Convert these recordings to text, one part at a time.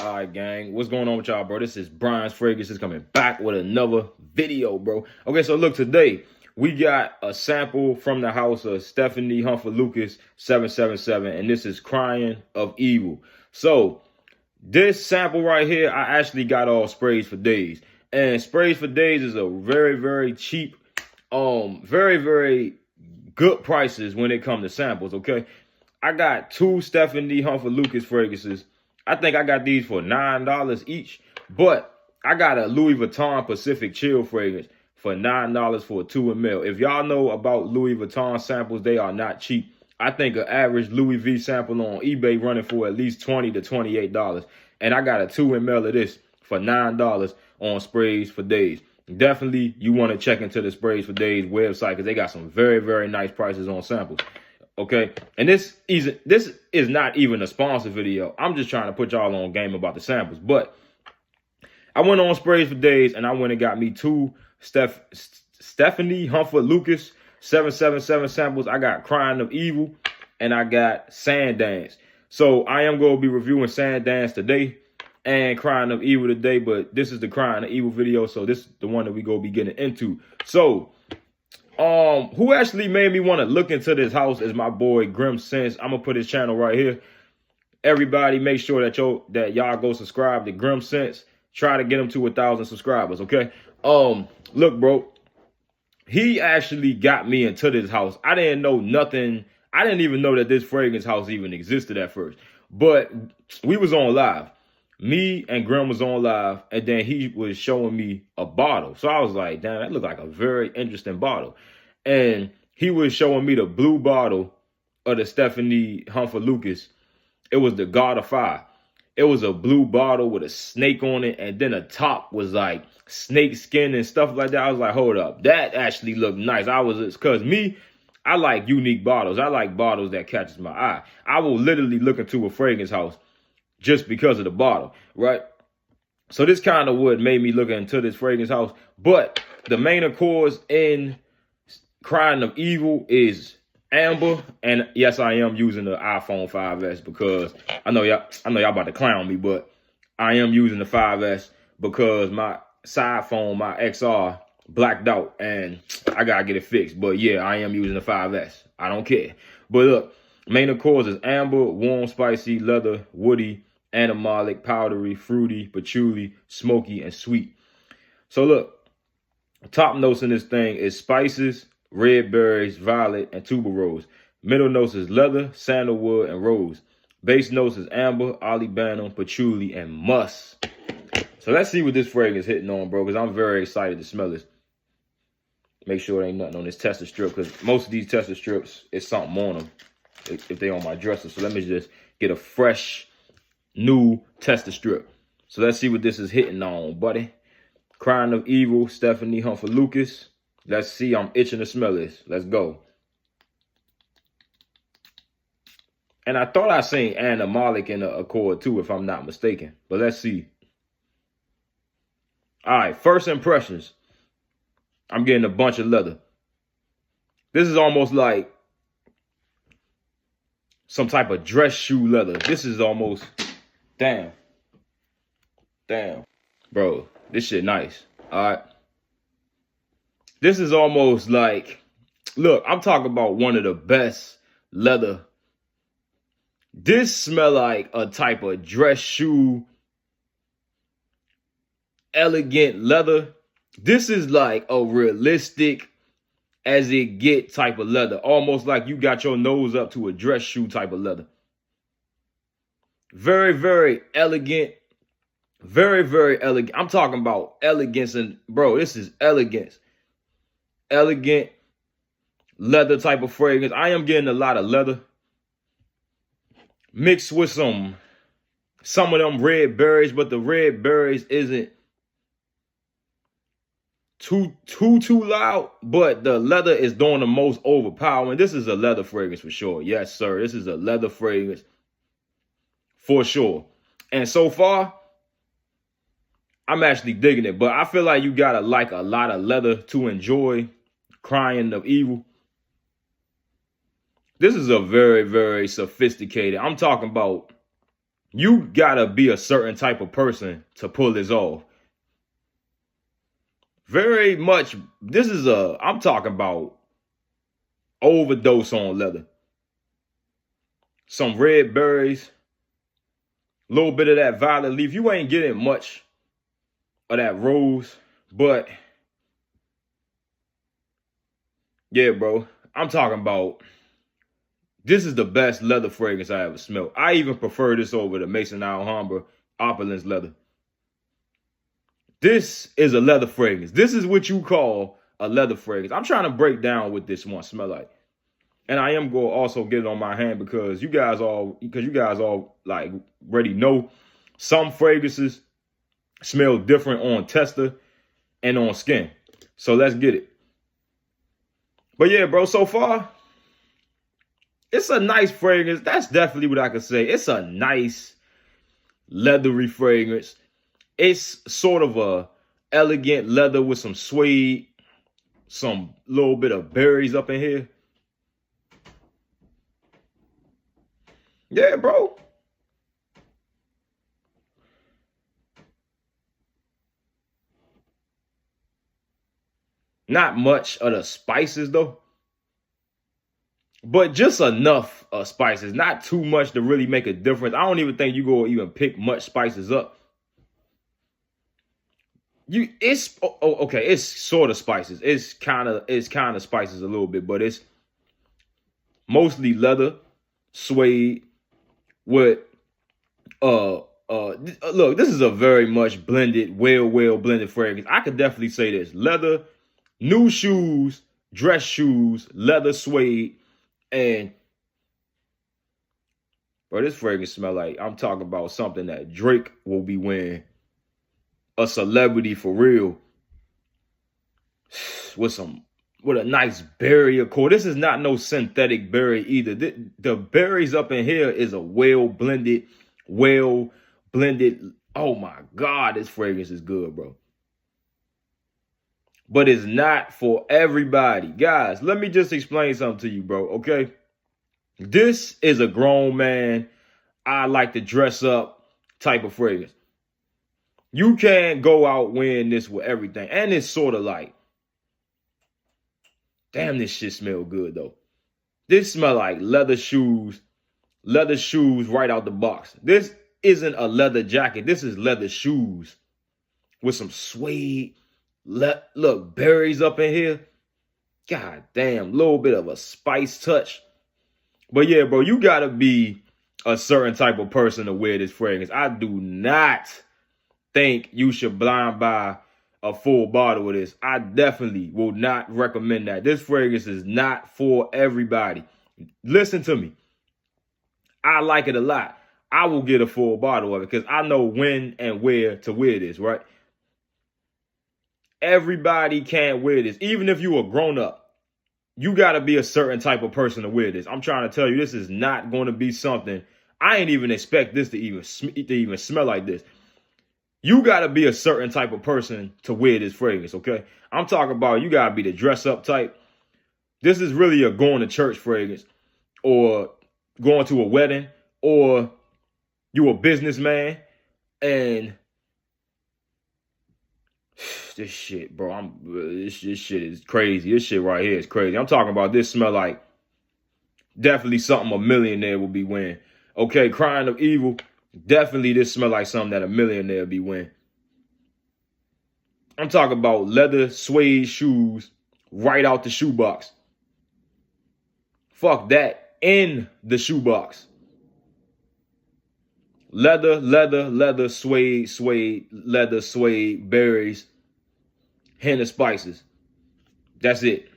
All right, gang. What's going on with y'all, bro? This is Brian's Fragrance is coming back with another video, bro. Okay, so look, today we got a sample from the house of Stephanie Humbert Lucas 777, and this is Crying of Evil. So this sample right here, I actually got all Sprays for Days. And Sprays for Days is a very, very cheap, very, very good prices when it comes to samples, okay? I got two Stephanie Humbert Lucas fragrances. I think I got these for $9 each, but I got a Louis Vuitton Pacific Chill fragrance for $9 for a 2 ml. If y'all know about Louis Vuitton samples, they are not cheap. I think an average Louis V sample on eBay running for at least $20 to $28. And I got a 2 ml of this for $9 on Sprays for Days. Definitely, you want to check into the Sprays for Days website because they got some very, very nice prices on samples. Okay, and this is not even a sponsor video. I'm just trying to put y'all on game about the samples. But I went on Sprays for Days and I went and got me two Stephanie Humbert Lucas 777 samples. I got Crying of Evil and I got Sand Dance. So I am going to be reviewing Sand Dance today and Crying of Evil today, but this is the Crying of Evil video, so this is the one that we going to be getting into. So who actually made me want to look into this house is my boy Grim Sense. I'm gonna put his channel right here. Everybody make sure that y'all go subscribe to Grim Sense. Try to get him to 1,000 subscribers, okay? Look, bro, he actually got me into this house. I didn't know nothing. I didn't even know that this fragrance house even existed at first. But we was on live. Me and Grim was on live, and then he was showing me a bottle. So I was like, damn, that looked like a very interesting bottle. And he was showing me the blue bottle of the Stephanie Humbert Lucas. It was the God of Fire. It was a blue bottle with a snake on it, and then the top was like snake skin and stuff like that. I was like, hold up, that actually looked nice. Because I like unique bottles. I like bottles that catches my eye. I will literally look into a fragrance house just because of the bottle, right? So this kind of what made me look into this fragrance house. But the main accords in Crying of Evil is amber, and yes, I am using the iPhone 5S because I know y'all about to clown me, but I am using the 5S because my side phone, my XR, blacked out, and I gotta get it fixed. But yeah, I am using the 5S. I don't care. But look, main accords is amber, warm, spicy, leather, woody, animalic, powdery, fruity, patchouli, smoky, and sweet. So look, top notes in this thing is spices, red berries, violet, and tuberose. Middle notes is leather, sandalwood, and rose. Base notes is amber, olibanum, patchouli, and musk. So let's see what this fragrance is hitting on, bro, because I'm very excited to smell this. Make sure there ain't nothing on this tester strip, because most of these tester strips, it's something on them if they on my dresser. So let me just get a fresh, new tester strip. So let's see what this is hitting on, buddy. Crying of Evil, Stephanie Humbert Lucas. Let's see. I'm itching to smell this. Let's go. And I thought I seen animalic in the accord too, if I'm not mistaken. But let's see. All right, first impressions. I'm getting a bunch of leather. This is almost like some type of dress shoe leather. This is almost, damn. Bro, this shit nice. All right. This is almost like, look, I'm talking about one of the best leather. This smell like a type of dress shoe, elegant leather. This is like a realistic as it get type of leather. Almost like you got your nose up to a dress shoe type of leather. Very, very elegant. Very, very elegant. I'm talking about elegance, and bro, this is elegance. Elegant leather type of fragrance. I am getting a lot of leather mixed with some of them red berries, but the red berries isn't too loud, but the leather is doing the most overpowering. This is a leather fragrance for sure. Yes, sir. This is a leather fragrance for sure. And so far, I'm actually digging it, but I feel like you gotta like a lot of leather to enjoy Crying of Evil. This is a very, very sophisticated. I'm talking about You gotta be a certain type of person to pull this off. Very much, I'm talking about overdose on leather. Some red berries, a little bit of that violet leaf. You ain't getting much of that rose, but yeah, bro, I'm talking about, this is the best leather fragrance I ever smelled. I even prefer this over the Maison Alhambra Opulence leather. This is a leather fragrance. This is what you call a leather fragrance. I'm trying to break down what this one smell like. And I am going to also get it on my hand because you guys all like already know some fragrances smell different on tester and on skin. So let's get it. But yeah, bro, so far, it's a nice fragrance. That's definitely what I could say. It's a nice leathery fragrance. It's sort of a elegant leather with some suede, some little bit of berries up in here. Yeah, bro. Not much of the spices though, but just enough spices. Not too much to really make a difference. I don't even think you go even pick much spices up. Okay, it's sort of spices. It's kind of spices a little bit, but it's mostly leather, suede with look, this is a very much blended, well blended fragrance. I could definitely say this. Leather, new shoes, dress shoes, leather, suede, and bro, this fragrance smell like, I'm talking about something that Drake will be wearing. A celebrity for real. With a nice berry accord. This is not no synthetic berry either. The berries up in here is a well blended. Oh my God, this fragrance is good, bro. But it's not for everybody. Guys, let me just explain something to you, bro, okay? This is a grown man, I like to dress up type of fragrance. You can't go out wearing this with everything. And it's sort of like, damn, this shit smell good though. This smell like leather shoes right out the box. This isn't a leather jacket. This is leather shoes with some suede. Look, berries up in here. God damn, little bit of a spice touch. But yeah, bro, you gotta be a certain type of person to wear this fragrance. I do not think you should blind buy a full bottle of this. I definitely will not recommend that. This fragrance is not for everybody. Listen to me. I like it a lot. I will get a full bottle of it because I know when and where to wear this, right? Everybody can't wear this. Even if you are grown up, you got to be a certain type of person to wear this. I'm trying to tell you, this is not going to be something. I ain't even expect this to even smell like this. You got to be a certain type of person to wear this fragrance, okay? I'm talking about you got to be the dress up type. This is really a going to church fragrance or going to a wedding or you a businessman and this shit, bro, this shit is crazy. This shit right here is crazy. I'm talking about this smell like definitely something a millionaire would be wearing. Okay, Crying of Evil. Definitely this smell like something that a millionaire be wearing. I'm talking about leather suede shoes right out the shoebox. Fuck that. In the shoebox. Leather, suede, leather, suede, berries, hint of spices. That's it.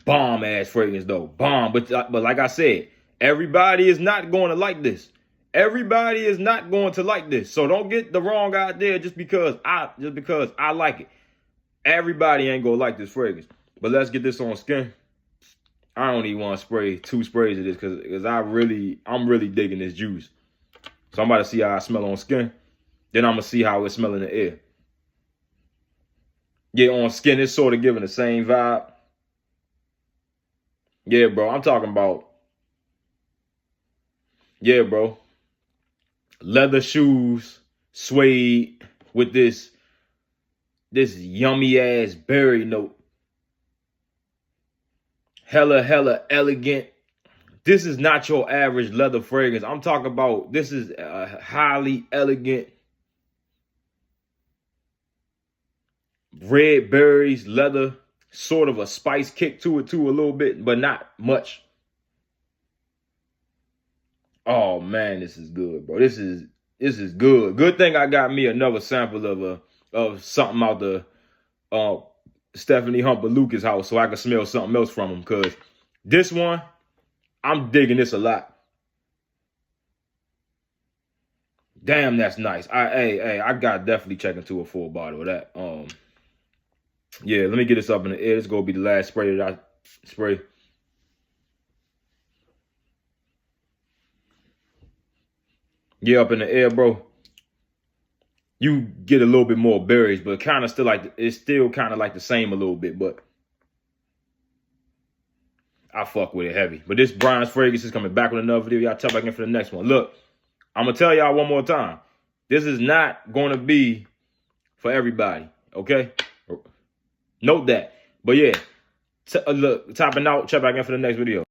Bomb ass fragrance though. Bomb. But like I said, everybody is not going to like this. Everybody is not going to like this. So don't get the wrong idea just because I like it. Everybody ain't gonna like this fragrance. But let's get this on skin. I don't even want to spray 2 sprays of this because I'm really digging this juice. So I'm about to see how I smell on skin. Then I'm gonna see how it smell in the air. Yeah, on skin, it's sort of giving the same vibe. Yeah, bro, I'm talking about. Yeah, bro. leather shoes, suede, with this yummy ass berry note. Hella elegant. This is not your average leather fragrance. I'm talking about, this is a highly elegant red berries, leather, sort of a spice kick to it too, a little bit, but not much. Oh man, this is good, bro. This is good. Good thing I got me another sample of something out the Stephanie Humbert Lucas house, so I can smell something else from him. Cause this one, I'm digging this a lot. Damn, that's nice. I got definitely check into a full bottle of that. Yeah, let me get this up in the air. This is gonna be the last spray that I spray. Yeah, up in the air, bro. You get a little bit more berries, but kind of still like, it's still kind of like the same a little bit, but I fuck with it heavy. But this Brian's Fragrance is coming back with another video. Y'all tap back in for the next one. Look, I'm gonna tell y'all one more time. This is not gonna be for everybody, okay? Note that. But yeah, look, topping out. Check back in for the next video.